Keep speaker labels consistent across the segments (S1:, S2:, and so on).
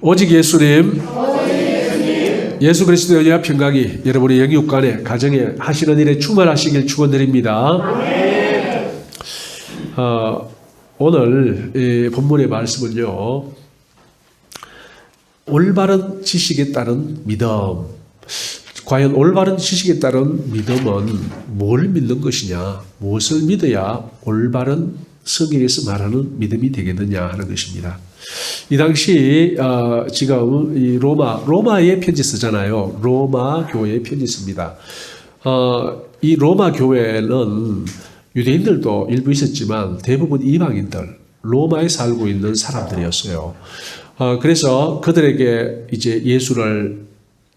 S1: 오직 예수님, 예수 그리스도의 은혜와 평강이 여러분의 영육간에 가정에 하시는 일에 충만하시길 축원드립니다. 오늘 이 본문의 말씀은요, 올바른 지식에 따른 믿음. 과연 올바른 지식에 따른 믿음은 뭘 믿는 것이냐, 무엇을 믿어야 올바른 성경에서 말하는 믿음이 되겠느냐 하는 것입니다. 이 당시 지금 이 로마에 편지 쓰잖아요. 로마 교회에 편지 씁니다. 이 로마 교회는 유대인들도 일부 있었지만 대부분 이방인들, 로마에 살고 있는 사람들이었어요. 그래서 그들에게 이제 예수를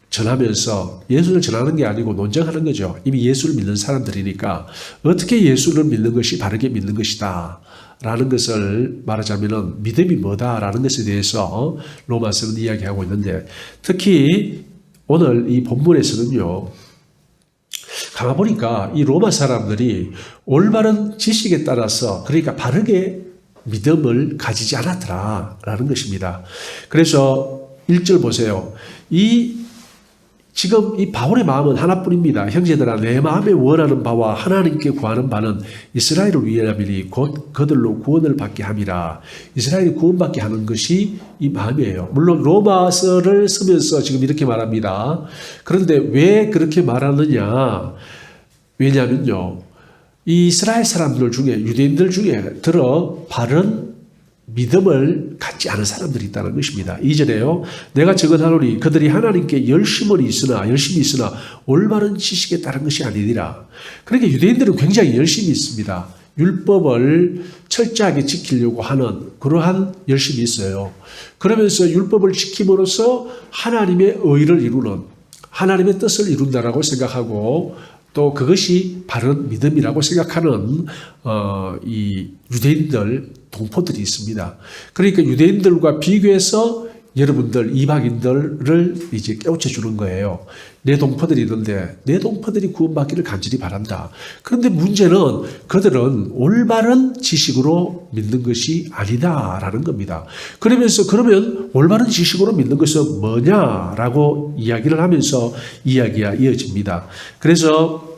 S1: 전하면서, 예수를 전하는 게 아니고 논쟁하는 거죠. 이미 예수를 믿는 사람들이니까 어떻게 예수를 믿는 것이 바르게 믿는 것이다 라는 것을 말하자면 믿음이 뭐다라는 것에 대해서 로마서는 이야기하고 있는데, 특히 오늘 이 본문에서는요, 가만 보니까 이 로마 사람들이 올바른 지식에 따라서, 그러니까 바르게 믿음을 가지지 않았더라라는 것입니다. 그래서 1절 보세요. 지금 이 바울의 마음은 하나뿐입니다. 형제들아, 내 마음에 원하는 바와 하나님께 구하는 바는 이스라엘을 위함이니 곧 그들로 구원을 받게 함이라. 이스라엘이 구원받게 하는 것이 이 마음이에요. 물론 로마서를 쓰면서 지금 이렇게 말합니다. 그런데 왜 그렇게 말하느냐? 왜냐하면요, 이 이스라엘 사람들 중에, 유대인들 중에 바른 믿음을 갖지 않은 사람들이 있다는 것입니다. 2절에요. 내가 증언하노니 그들이 하나님께 열심히 있으나 올바른 지식에 따른 것이 아니니라. 그러니까 유대인들은 굉장히 열심히 있습니다. 율법을 철저하게 지키려고 하는 그러한 열심이 있어요. 그러면서 율법을 지킴으로써 하나님의 의를 이루는, 하나님의 뜻을 이룬다라고 생각하고, 또 그것이 바른 믿음이라고 생각하는 이 유대인들, 동포들이 있습니다. 그러니까 유대인들과 비교해서 여러분들 이방인들을 이제 깨우쳐 주는 거예요. 내 동포들이 있는데 내 동포들이 구원받기를 간절히 바란다. 그런데 문제는 그들은 올바른 지식으로 믿는 것이 아니다라는 겁니다. 그러면 올바른 지식으로 믿는 것은 뭐냐라고 이야기를 하면서 이야기가 이어집니다. 그래서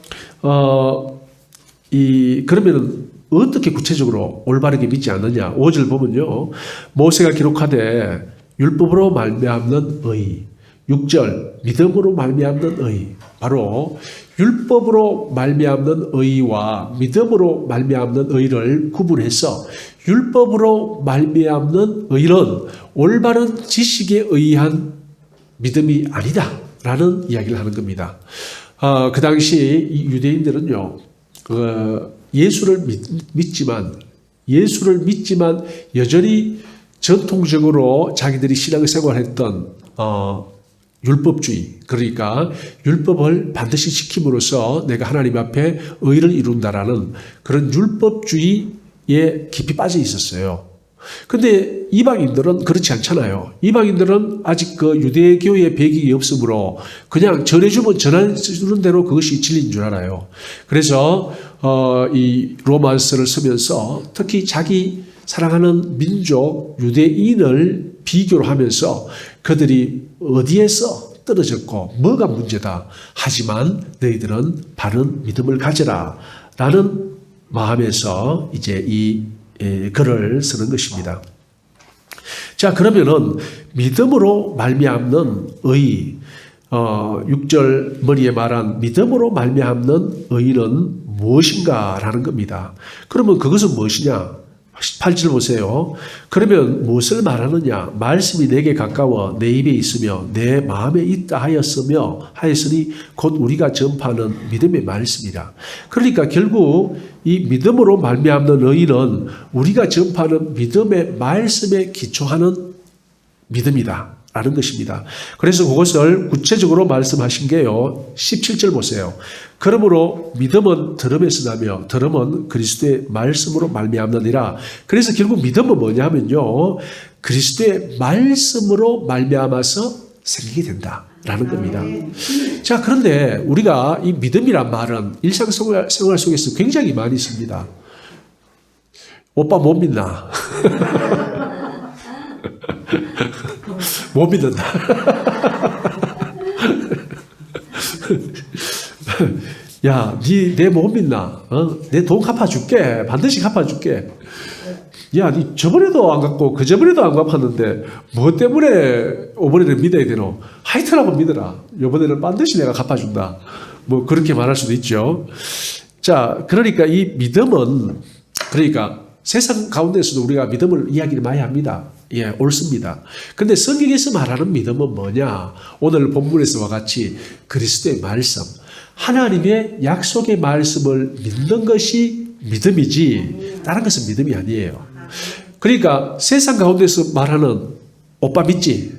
S1: 그러면 어떻게 구체적으로 올바르게 믿지 않느냐? 5절 보면요, 모세가 기록하되 율법으로 말미암는 의, 6절 믿음으로 말미암는 의. 바로 율법으로 말미암는 의와 믿음으로 말미암는 의를 구분해서, 율법으로 말미암는 의는 올바른 지식에 의한 믿음이 아니다라는 이야기를 하는 겁니다. 그 당시 이 유대인들은요, 예수를 믿지만 여전히 전통적으로 자기들이 신앙생활을 했던 율법주의, 그러니까 율법을 반드시 지킴으로써 내가 하나님 앞에 의를 이룬다라는 그런 율법주의에 깊이 빠져 있었어요. 근데 이방인들은 그렇지 않잖아요. 이방인들은 아직 그 유대교의 배경이 없으므로 그냥 전해주면 전해주는 대로 그것이 진리인 줄 알아요. 그래서 이 로마서를 쓰면서 특히 자기 사랑하는 민족 유대인을 비교를 하면서 그들이 어디에서 떨어졌고 뭐가 문제다. 하지만 너희들은 바른 믿음을 가져라 라는 마음에서 이제 이 글을 쓰는 것입니다. 자, 그러면은 믿음으로 말미암는 의, 6절 머리에 말한 믿음으로 말미암는 의는 무엇인가라는 겁니다. 그러면 그것은 무엇이냐? 8절 보세요. 그러면 무엇을 말하느냐? 말씀이 내게 가까워 내 입에 있으며 내 마음에 있다 하였으니 곧 우리가 전파하는 믿음의 말씀이라. 그러니까 결국 이 믿음으로 말미암는 의는 우리가 전파하는 믿음의 말씀에 기초하는 믿음이다 라는 것입니다. 그래서 그것을 구체적으로 말씀하신 게요, 17절 보세요. 그러므로 믿음은 들음에서 나며 들음은 그리스도의 말씀으로 말미암느니라. 그래서 결국 믿음은 뭐냐면요, 그리스도의 말씀으로 말미암아서 생기게 된다라는 겁니다. 자, 그런데 우리가 이 믿음이란 말은 일상생활 속에서 굉장히 많이 씁니다. 오빠 못 믿나? 못 믿는다. 야, 내 못 믿나? 내 돈 갚아줄게. 반드시 갚아줄게. 야, 니 저번에도 안 갚고 그저번에도 안 갚았는데 뭐 때문에 이번에는 믿어야 되노? 하여튼하고 믿어라. 이번에는 반드시 내가 갚아준다. 뭐 그렇게 말할 수도 있죠. 자, 그러니까 이 믿음은, 그러니까 세상 가운데서도 우리가 믿음을 이야기를 많이 합니다. 예, 옳습니다. 근데 성경에서 말하는 믿음은 뭐냐? 오늘 본문에서와 같이 그리스도의 말씀, 하나님의 약속의 말씀을 믿는 것이 믿음이지 다른 것은 믿음이 아니에요. 그러니까 세상 가운데서 말하는 오빠 믿지?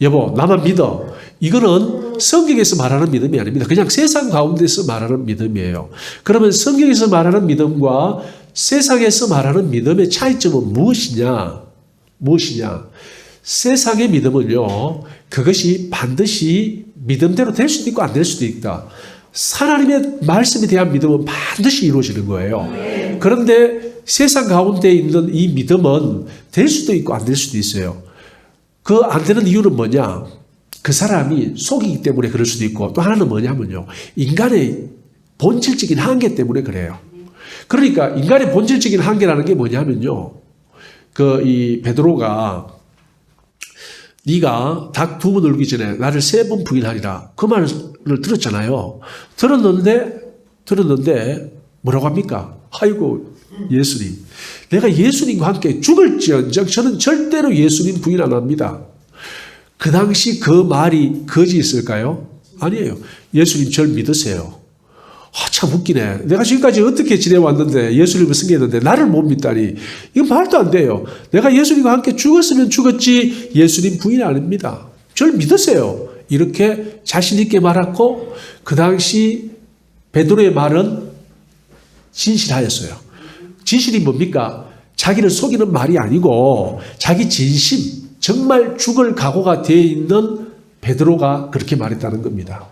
S1: 여보 나만 믿어. 이거는 성경에서 말하는 믿음이 아닙니다. 그냥 세상 가운데서 말하는 믿음이에요. 그러면 성경에서 말하는 믿음과 세상에서 말하는 믿음의 차이점은 무엇이냐? 세상의 믿음은요, 그것이 반드시 믿음대로 될 수도 있고 안 될 수도 있다. 하나님의 말씀에 대한 믿음은 반드시 이루어지는 거예요. 그런데 세상 가운데 있는 이 믿음은 될 수도 있고 안 될 수도 있어요. 그 안 되는 이유는 뭐냐? 그 사람이 속이기 때문에 그럴 수도 있고, 또 하나는 뭐냐면요, 인간의 본질적인 한계 때문에 그래요. 그러니까 인간의 본질적인 한계라는 게 뭐냐면요, 이 베드로가 네가 닭 2번 울기 전에 나를 3번 부인하리라, 그 말을 들었잖아요. 들었는데 뭐라고 합니까? 아이고 예수님, 내가 예수님과 함께 죽을지언정 저는 절대로 예수님 부인 안 합니다. 그 당시 그 말이 거짓일까요? 아니에요. 예수님 절 믿으세요. 참 웃기네. 내가 지금까지 어떻게 지내왔는데 예수님을 섬겼는데 나를 못 믿다니. 이건 말도 안 돼요. 내가 예수님과 함께 죽었으면 죽었지 예수님 부인 아닙니다. 절 믿으세요. 이렇게 자신 있게 말했고, 그 당시 베드로의 말은 진실하였어요. 진실이 뭡니까? 자기를 속이는 말이 아니고 자기 진심, 정말 죽을 각오가 되어 있는 베드로가 그렇게 말했다는 겁니다.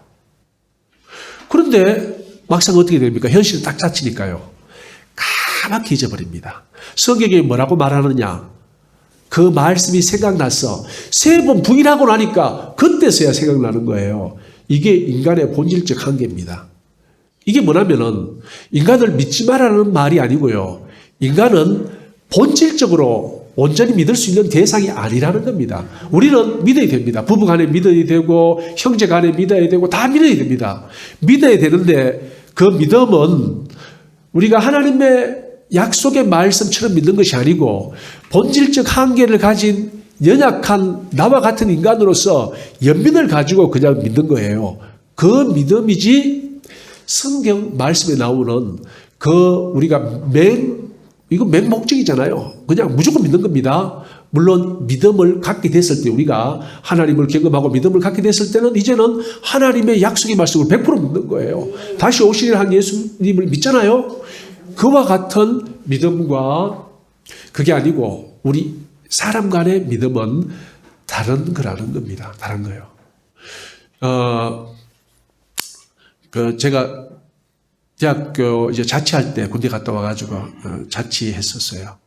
S1: 그런데 막상 어떻게 됩니까? 현실은 딱 잡히니까요, 까맣게 잊어버립니다. 성경에 뭐라고 말하느냐? 그 말씀이 생각나서 3번 부인하고 나니까 그때서야 생각나는 거예요. 이게 인간의 본질적 한계입니다. 이게 뭐냐면은 인간을 믿지 말라는 말이 아니고요, 인간은 본질적으로 온전히 믿을 수 있는 대상이 아니라는 겁니다. 우리는 믿어야 됩니다. 부부 간에 믿어야 되고 형제 간에 믿어야 되고 다 믿어야 됩니다. 믿어야 되는데 그 믿음은 우리가 하나님의 약속의 말씀처럼 믿는 것이 아니고 본질적 한계를 가진 연약한 나와 같은 인간으로서 연민을 가지고 그냥 믿는 거예요. 그 믿음이지 성경 말씀에 나오는 우리가 이거 맹목적이잖아요. 그냥 무조건 믿는 겁니다. 물론 믿음을 갖게 됐을 때, 우리가 하나님을 경험하고 믿음을 갖게 됐을 때는 이제는 하나님의 약속의 말씀을 100% 믿는 거예요. 다시 오시리라 한 예수님을 믿잖아요. 그와 같은 믿음과 그게 아니고 우리 사람 간의 믿음은 다른 거라는 겁니다. 다른 거예요. 제가 대학교 이제 자취할 때 군대 갔다 와가지고 자취했었어요.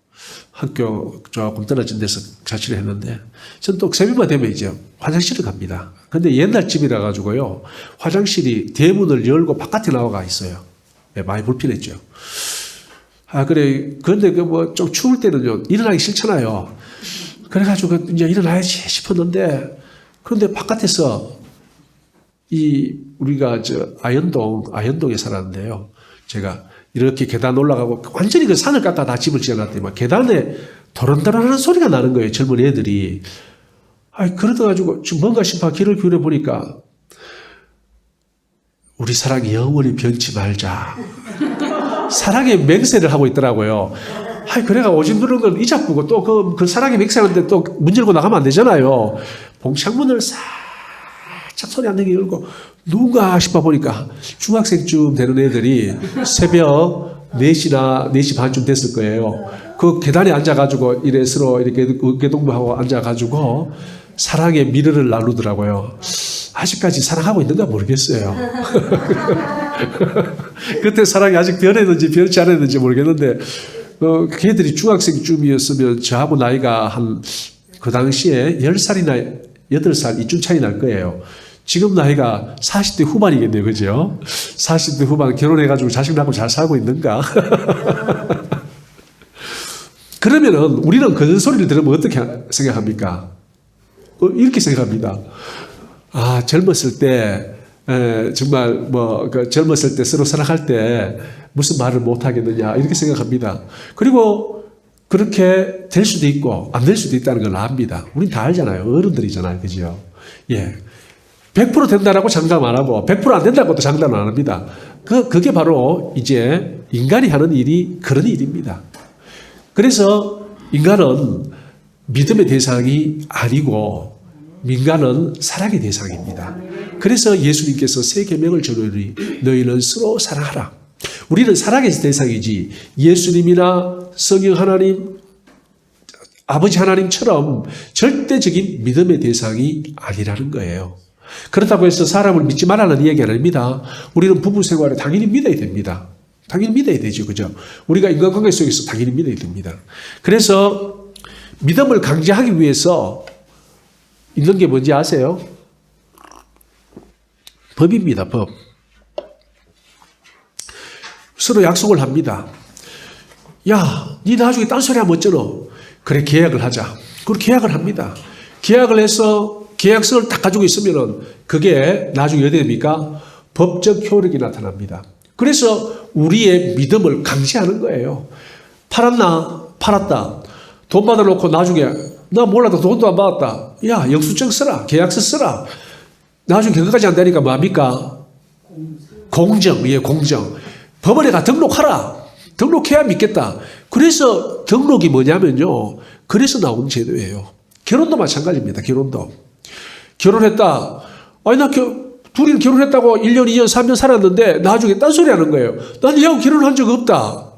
S1: 학교 조금 떨어진 데서 자취를 했는데, 전 또 새벽만 되면 이제 화장실을 갑니다. 근데 옛날 집이라 가지고요, 화장실이 대문을 열고 바깥에 나와가 있어요. 네, 많이 불편했죠. 그런데 좀 추울 때는요, 일어나기 싫잖아요. 그래가지고 이제 일어나야지 싶었는데, 그런데 바깥에서 우리가 아현동에 살았는데요. 제가 이렇게 계단 올라가고 완전히 그 산을 깎아 다 집을 지어놨더니 계단에 도란도란하는 소리가 나는 거예요. 젊은 애들이. 그러다가지고 지금 뭔가 싶어 귀를 기울여 보니까 우리 사랑이 영원히 변치 말자. 사랑의 맹세를 하고 있더라고요. 그래가 오줌 누르는 걸 잊어보고 또 그 사랑의 맹세하는데 또 문 열고 나가면 안 되잖아요. 봉창문을 살짝 소리 안 나게 열고 누군가 싶어 보니까 중학생쯤 되는 애들이 새벽 4시나 4시 반쯤 됐을 거예요. 그 계단에 앉아가지고 서로 이렇게 어깨동무하고 앉아가지고 사랑의 미르를 나누더라고요. 아직까지 사랑하고 있는가 모르겠어요. 그때 사랑이 아직 변했는지 변치 않았는지 모르겠는데, 걔들이 중학생쯤이었으면 저하고 나이가 그 당시에 10살이나 8살 이쯤 차이 날 거예요. 지금 나이가 40대 후반이겠네요. 그죠? 40대 후반 결혼해가지고 자식 낳고 잘 살고 있는가? 그러면은 우리는 그런 소리를 들으면 어떻게 생각합니까? 이렇게 생각합니다. 아, 젊었을 때, 정말 젊었을 때 서로 사랑할 때 무슨 말을 못 하겠느냐, 이렇게 생각합니다. 그리고 그렇게 될 수도 있고, 안 될 수도 있다는 걸 압니다. 우린 다 알잖아요. 어른들이잖아요. 그죠? 예. 100% 된다라고 장담 안 하고, 100% 안 된다고도 장담 안 합니다. 그게 바로 이제 인간이 하는 일이 그런 일입니다. 그래서 인간은 믿음의 대상이 아니고 인간은 사랑의 대상입니다. 그래서 예수님께서 세 계명을 주노니 너희는 서로 사랑하라. 우리는 사랑의 대상이지 예수님이나 성령 하나님, 아버지 하나님처럼 절대적인 믿음의 대상이 아니라는 거예요. 그렇다고 해서 사람을 믿지 말라는 얘기는 아닙니다. 우리는 부부 생활을 당연히 믿어야 됩니다. 당연히 믿어야 되죠. 그죠? 우리가 인간관계 속에서 당연히 믿어야 됩니다. 그래서 믿음을 강제하기 위해서 있는 게 뭔지 아세요? 법입니다. 법. 서로 약속을 합니다. 야, 니 나중에 딴소리 하면 어쩌노? 그래, 계약을 하자. 그리고 계약을 합니다. 계약을 해서 계약서를 딱 가지고 있으면은 그게 나중에 어떻게 됩니까? 법적 효력이 나타납니다. 그래서 우리의 믿음을 강제하는 거예요. 팔았나? 팔았다. 돈 받아놓고 나중에 나 몰라도 돈도 안 받았다. 야, 영수증 써라. 계약서 써라. 나중에 그거까지 안 되니까 뭐합니까? 공정. 예, 공정. 법원에 가 등록하라. 등록해야 믿겠다. 그래서 등록이 뭐냐면요. 그래서 나온 제도예요. 결혼도 마찬가지입니다. 결혼도. 결혼했다. 아니, 둘이 결혼했다고 1년, 2년, 3년 살았는데 나중에 딴소리 하는 거예요. 난 얘하고 결혼한 적 없다.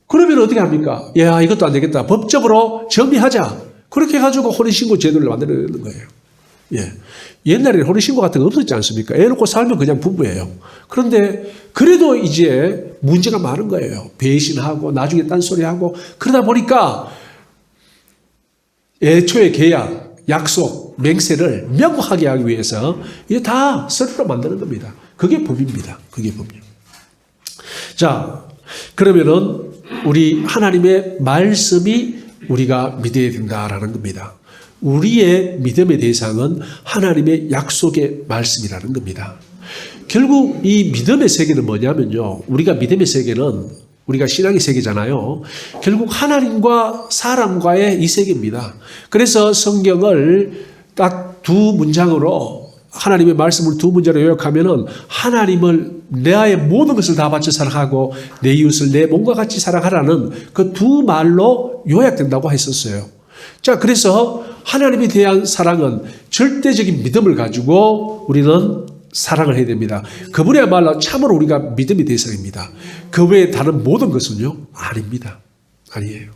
S1: 그러면 어떻게 합니까? 야, 이것도 안 되겠다. 법적으로 정리하자. 그렇게 해가지고 혼인신고 제도를 만드는 거예요. 예. 옛날에는 혼인신고 같은 거 없었지 않습니까? 애 놓고 살면 그냥 부부예요. 그런데 그래도 이제 문제가 많은 거예요. 배신하고 나중에 딴소리하고 그러다 보니까 애초에 계약, 약속, 맹세를 명확하게 하기 위해서 이게 다 서류로 만드는 겁니다. 그게 법입니다. 그게 법이에요. 자, 그러면은 우리 하나님의 말씀이 우리가 믿어야 된다라는 겁니다. 우리의 믿음의 대상은 하나님의 약속의 말씀이라는 겁니다. 결국 이 믿음의 세계는 뭐냐면요. 우리가 믿음의 세계는 우리가 신앙의 세계잖아요. 결국 하나님과 사람과의 이 세계입니다. 그래서 성경을 딱 두 문장으로 하나님의 말씀을 두 문장으로 요약하면은 하나님을 내의 모든 것을 다 바쳐 사랑하고 내 이웃을 내 몸과 같이 사랑하라는 그 두 말로 요약된다고 했었어요. 자, 그래서 하나님에 대한 사랑은 절대적인 믿음을 가지고 우리는 사랑을 해야 됩니다. 그분이야말로 참으로 우리가 믿음의 대상입니다. 그 외에 다른 모든 것은요, 아닙니다. 아니에요.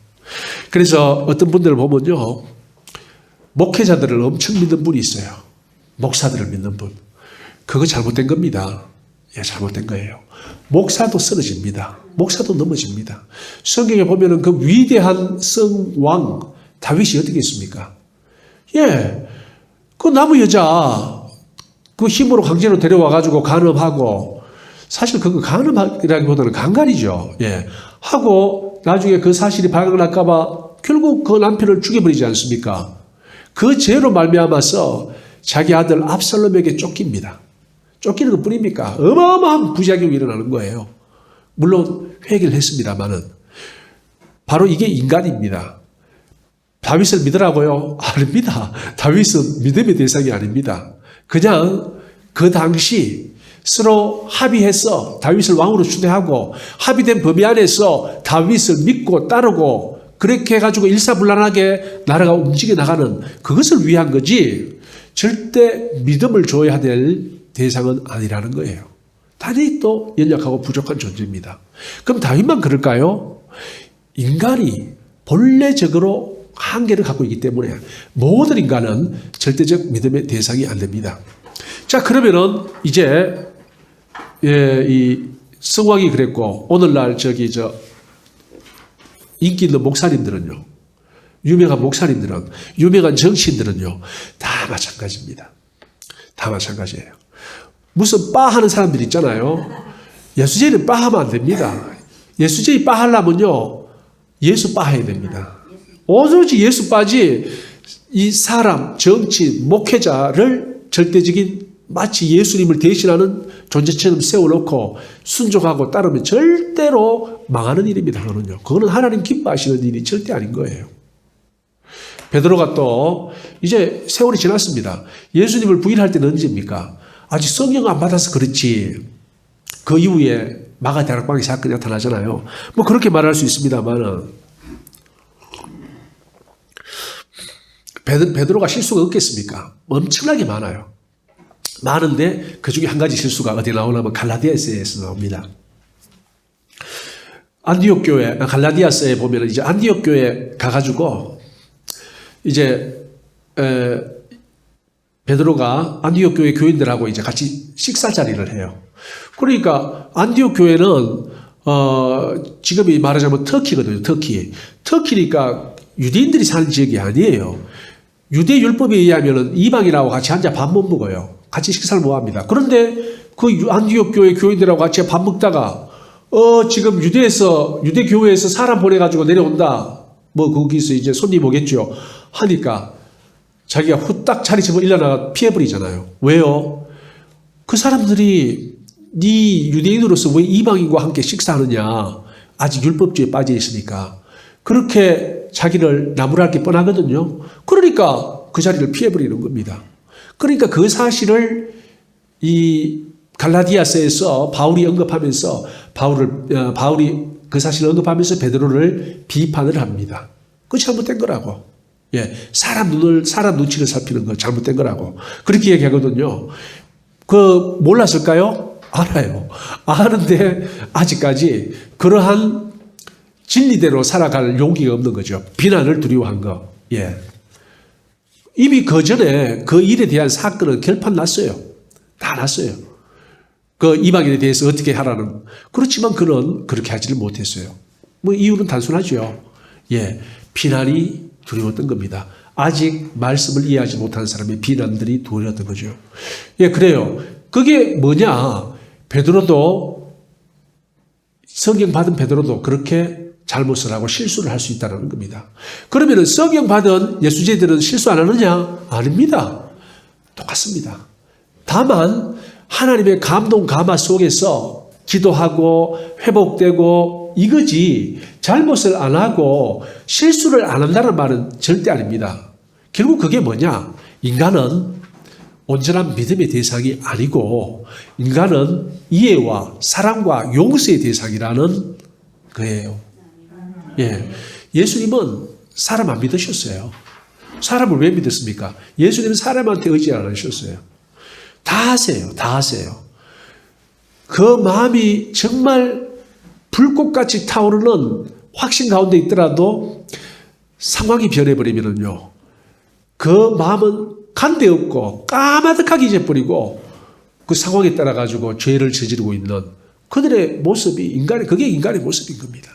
S1: 그래서 어떤 분들을 보면요, 목회자들을 엄청 믿는 분이 있어요. 목사들을 믿는 분. 그거 잘못된 겁니다. 예, 잘못된 거예요. 목사도 쓰러집니다. 목사도 넘어집니다. 성경에 보면은 그 위대한 성왕 다윗이 어떻게 했습니까? 예, 그 나무 여자 그 힘으로 강제로 데려와가지고 간음하고, 사실 그거 간음이라기보다는 강간이죠. 예, 하고 나중에 그 사실이 발각날까봐 결국 그 남편을 죽여버리지 않습니까? 그 죄로 말미암아서 자기 아들 압살롬에게 쫓깁니다. 쫓기는 것 뿐입니까? 어마어마한 부작용이 일어나는 거예요. 물론 회개를 했습니다만은 바로 이게 인간입니다. 다윗을 믿으라고요? 아닙니다. 다윗은 믿음의 대상이 아닙니다. 그냥 그 당시 서로 합의해서 다윗을 왕으로 추대하고 합의된 범위 안에서 다윗을 믿고 따르고 그렇게 해가지고 일사불란하게 나라가 움직여 나가는 그것을 위한 거지 절대 믿음을 줘야 될 대상은 아니라는 거예요. 다윗도 연약하고 부족한 존재입니다. 그럼 다윗만 그럴까요? 인간이 본래적으로 한계를 갖고 있기 때문에 모든 인간은 절대적 믿음의 대상이 안 됩니다. 자, 그러면은 이제 이 성왕이 그랬고 오늘날 인기 있는 목사님들은요, 유명한 목사님들은, 유명한 정치인들은요, 다 마찬가지입니다. 다 마찬가지예요. 무슨 바 하는 사람들 있잖아요. 예수제는 바 하면 안 됩니다. 예수제의 바 하려면요, 예수 바 해야 됩니다. 오로지 예수 바지, 이 사람, 정치인, 목회자를 절대적인 마치 예수님을 대신하는 존재처럼 세워놓고 순종하고 따르면 절대로 망하는 일입니다. 그거는 하나님 기뻐하시는 일이 절대 아닌 거예요. 베드로가 또 이제 세월이 지났습니다. 예수님을 부인할 때는 언제입니까? 아직 성령 안 받아서 그렇지. 그 이후에 마가 다락방의 사건이 나타나잖아요. 뭐 그렇게 말할 수 있습니다만 베드로가 실수가 없겠습니까? 엄청나게 많아요. 많은데 그 중에 한 가지 실수가 어디 나오냐면 갈라디아서에서 나옵니다. 안디옥 교회, 갈라디아서에 보면 이제 안디옥 교회 가가지고 이제 베드로가 안디옥 교회 교인들하고 이제 같이 식사 자리를 해요. 그러니까 안디옥 교회는 지금이 말하자면 터키거든요. 터키니까 유대인들이 사는 지역이 아니에요. 유대 율법에 의하면 이방인하고 같이 앉아 밥 못 먹어요. 같이 식사를 못 합니다. 그런데 그 안디옥 교회 교인들하고 같이 밥 먹다가 지금 유대 교회에서 사람 보내가지고 내려온다. 뭐 거기서 이제 손님 오겠죠. 하니까 자기가 후딱 자리 집어 일어나가 피해버리잖아요. 왜요? 그 사람들이 네 유대인으로서 왜 이방인과 함께 식사하느냐. 아직 율법주의에 빠져 있으니까. 그렇게 자기를 나무랄 게 뻔하거든요. 그러니까 그 자리를 피해버리는 겁니다. 그러니까 그 사실을 이 갈라디아서에서 바울이 언급하면서 바울이 그 사실을 언급하면서 베드로를 비판을 합니다. 그거 잘못된 거라고. 예, 사람 눈치를 살피는 거 잘못된 거라고. 그렇게 얘기하거든요. 그 몰랐을까요? 알아요. 아는데 아직까지 그러한 진리대로 살아갈 용기가 없는 거죠. 비난을 두려워한 거. 예. 이미 그 전에 그 일에 대한 사건은 결판 났어요. 다 났어요. 그 이방인에 대해서 어떻게 하라는. 그렇지만 그는 그렇게 하지를 못했어요. 뭐 이유는 단순하죠. 예. 비난이 두려웠던 겁니다. 아직 말씀을 이해하지 못하는 사람의 비난들이 두려웠던 거죠. 예, 그래요. 그게 뭐냐. 베드로도 성경 받은 베드로도 그렇게 잘못을 하고 실수를 할 수 있다는 겁니다. 그러면 성경 받은 예수제들은 실수 안 하느냐? 아닙니다. 똑같습니다. 다만 하나님의 감동 감화 속에서 기도하고 회복되고 이거지 잘못을 안 하고 실수를 안 한다는 말은 절대 아닙니다. 결국 그게 뭐냐? 인간은 온전한 믿음의 대상이 아니고 인간은 이해와 사랑과 용서의 대상이라는 거예요. 예. 예수님은 사람 안 믿으셨어요. 사람을 왜 믿었습니까? 예수님은 사람한테 의지 안 하셨어요. 다 하세요. 다 하세요. 그 마음이 정말 불꽃같이 타오르는 확신 가운데 있더라도 상황이 변해버리면요. 그 마음은 간데 없고 까마득하게 잊어버리고 그 상황에 따라가지고 죄를 저지르고 있는 그들의 모습이 그게 인간의 모습인 겁니다.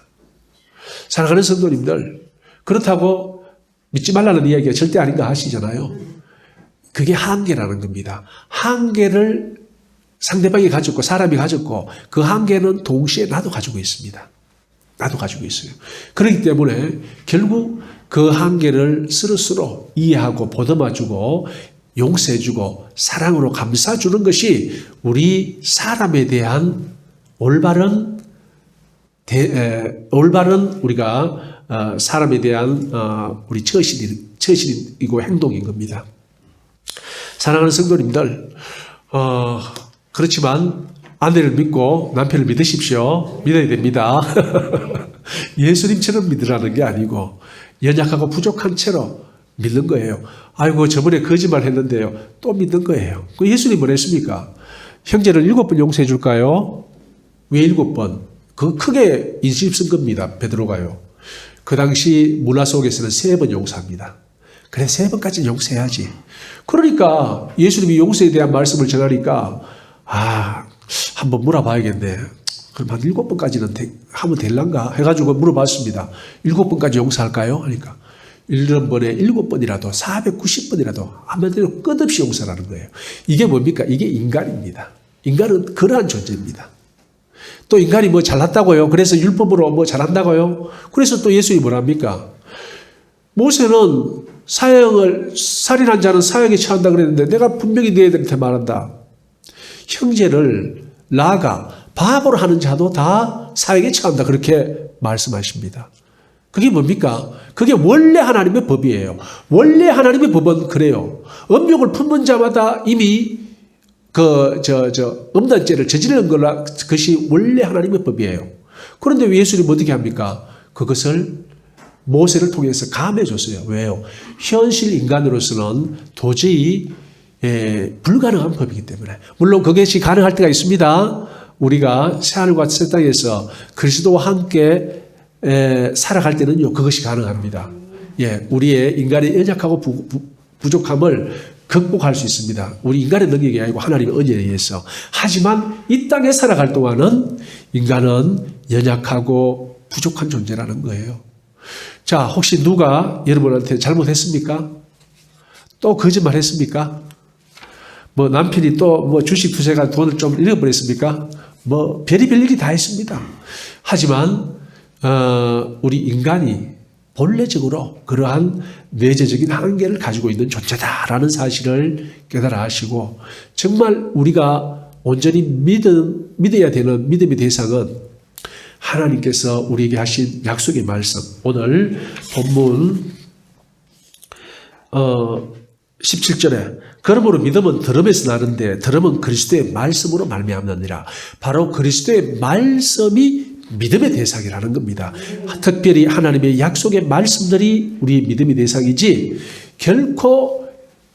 S1: 사랑하는 성도님들, 그렇다고 믿지 말라는 이야기가 절대 아닌가 하시잖아요. 그게 한계라는 겁니다. 한계를 상대방이 가졌고 사람이 가졌고 그 한계는 동시에 나도 가지고 있습니다. 나도 가지고 있어요. 그렇기 때문에 결국 그 한계를 스스로 이해하고 보듬어주고 용서해주고 사랑으로 감싸주는 것이 우리 사람에 대한 올바른 우리가 사람에 대한 우리 처신이고 행동인 겁니다. 사랑하는 성도님들, 그렇지만 아내를 믿고 남편을 믿으십시오. 믿어야 됩니다. 예수님처럼 믿으라는 게 아니고 연약하고 부족한 채로 믿는 거예요. 아이고 저번에 거짓말 했는데요. 또 믿는 거예요. 그 예수님 뭐 했습니까? 형제를 7번 용서해 줄까요? 왜 7번? 그 크게 인심 쓴 겁니다. 베드로가요. 그 당시 문화 속에서는 3번 용서합니다. 그래 3번까지는 용서해야지. 그러니까 예수님이 용서에 대한 말씀을 전하니까 한번 물어봐야겠네. 그럼 한 7번까지는 하면 될란가 해가지고 물어봤습니다. 7번까지 용서할까요? 하니까 1년번에 7번이라도 490번이라도 한마디로 끝없이 용서를 하는 거예요. 이게 뭡니까? 이게 인간입니다. 인간은 그러한 존재입니다. 또 인간이 뭐 잘났다고요? 그래서 율법으로 뭐 잘한다고요? 그래서 또 예수님이 뭐랍니까? 모세는 살인한 자는 사형에 처한다 그랬는데 내가 분명히 너희들한테 말한다. 형제를 바보로 하는 자도 다 사형에 처한다. 그렇게 말씀하십니다. 그게 뭡니까? 그게 원래 하나님의 법이에요. 원래 하나님의 법은 그래요. 음욕을 품는 자마다 이미 음란죄를 저지르는 것이 원래 하나님의 법이에요. 그런데 왜 예수님이 어떻게 합니까? 그것을 모세를 통해서 감해줬어요. 왜요? 현실 인간으로서는 도저히 불가능한 법이기 때문에. 물론 그것이 가능할 때가 있습니다. 우리가 새하늘과 새 땅에서 그리스도와 함께 살아갈 때는요, 그것이 가능합니다. 우리의 인간의 연약하고 부족함을 극복할 수 있습니다. 우리 인간의 능력이 아니고 하나님의 은혜에 의해서. 하지만 이 땅에 살아갈 동안은 인간은 연약하고 부족한 존재라는 거예요. 자, 혹시 누가 여러분한테 잘못했습니까? 또 거짓말 했습니까? 뭐 남편이 또 뭐 주식 투자가 돈을 좀 잃어버렸습니까? 뭐 별의별 일이 다 있습니다. 하지만 우리 인간이 본래적으로 그러한 내재적인 한계를 가지고 있는 존재다라는 사실을 깨달아 하시고, 정말 우리가 온전히 믿어야 되는 믿음의 대상은 하나님께서 우리에게 하신 약속의 말씀. 오늘 본문 17절에 그러므로 믿음은 들음에서 나는데 들음은 그리스도의 말씀으로 말미암느니라. 바로 그리스도의 말씀이 믿음의 대상이라는 겁니다. 특별히 하나님의 약속의 말씀들이 우리의 믿음의 대상이지, 결코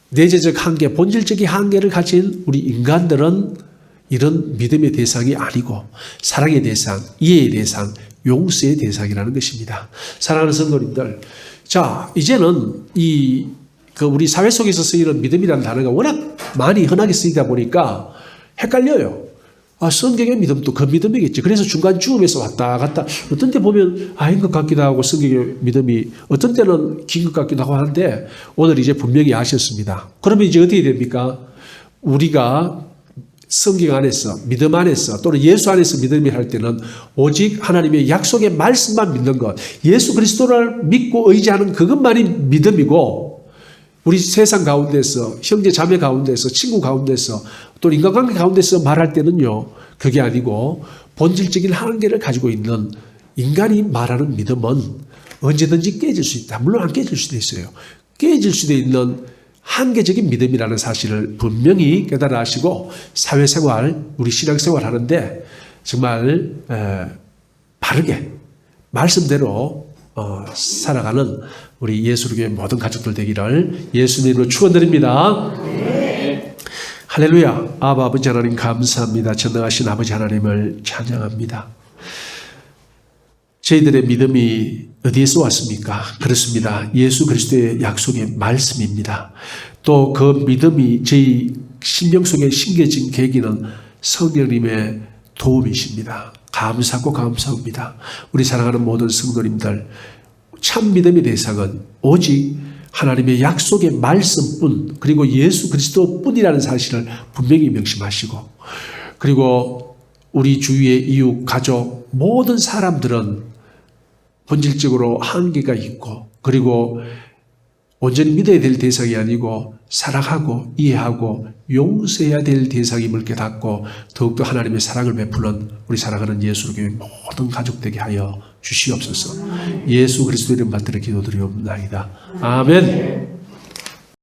S1: 내재적 한계, 본질적인 한계를 가진 우리 인간들은 이런 믿음의 대상이 아니고 사랑의 대상, 이해의 대상, 용서의 대상이라는 것입니다. 사랑하는 성도님들, 자, 이제는 우리 사회 속에서 쓰이는 믿음이라는 단어가 워낙 많이 흔하게 쓰이다 보니까 헷갈려요. 성경의 믿음도 그 믿음이겠지. 그래서 중간 주음에서 왔다 갔다. 어떤 때 보면 아닌 것 같기도 하고 성경의 믿음이 어떤 때는 긴 것 같기도 하고 하는데, 오늘 이제 분명히 아셨습니다. 그러면 이제 어떻게 됩니까? 우리가 성경 안에서, 믿음 안에서, 또는 예수 안에서 믿음을 할 때는 오직 하나님의 약속의 말씀만 믿는 것, 예수 그리스도를 믿고 의지하는 그것만이 믿음이고, 우리 세상 가운데서, 형제 자매 가운데서, 친구 가운데서, 또 인간관계 가운데서 말할 때는요, 그게 아니고 본질적인 한계를 가지고 있는 인간이 말하는 믿음은 언제든지 깨질 수 있다. 물론 안 깨질 수도 있어요. 깨질 수도 있는 한계적인 믿음이라는 사실을 분명히 깨달아 하시고, 사회생활, 우리 신앙생활 하는데 정말 바르게 말씀대로 살아가는 우리 예수교회 모든 가족들 되기를 예수님으로 축원드립니다. 네. 할렐루야. 아버지 하나님 감사합니다. 전능하신 아버지 하나님을 찬양합니다. 저희들의 믿음이 어디에서 왔습니까? 그렇습니다. 예수 그리스도의 약속의 말씀입니다. 또 그 믿음이 저희 심령 속에 심겨진 계기는 성령님의 도움이십니다. 감사하고 감사합니다. 우리 사랑하는 모든 성도님들, 참 믿음의 대상은 오직 하나님의 약속의 말씀뿐, 그리고 예수 그리스도뿐이라는 사실을 분명히 명심하시고, 그리고 우리 주위의 이웃, 가족, 모든 사람들은 본질적으로 한계가 있고, 그리고 온전히 믿어야 될 대상이 아니고 사랑하고 이해하고 용서해야 될 대상임을 깨닫고 더욱더 하나님의 사랑을 베푸는 우리 사랑하는 예수교회 모든 가족 되게 하여 주시옵소서. 예수 그리스도 이름 받들어 기도드리옵나이다. 아멘.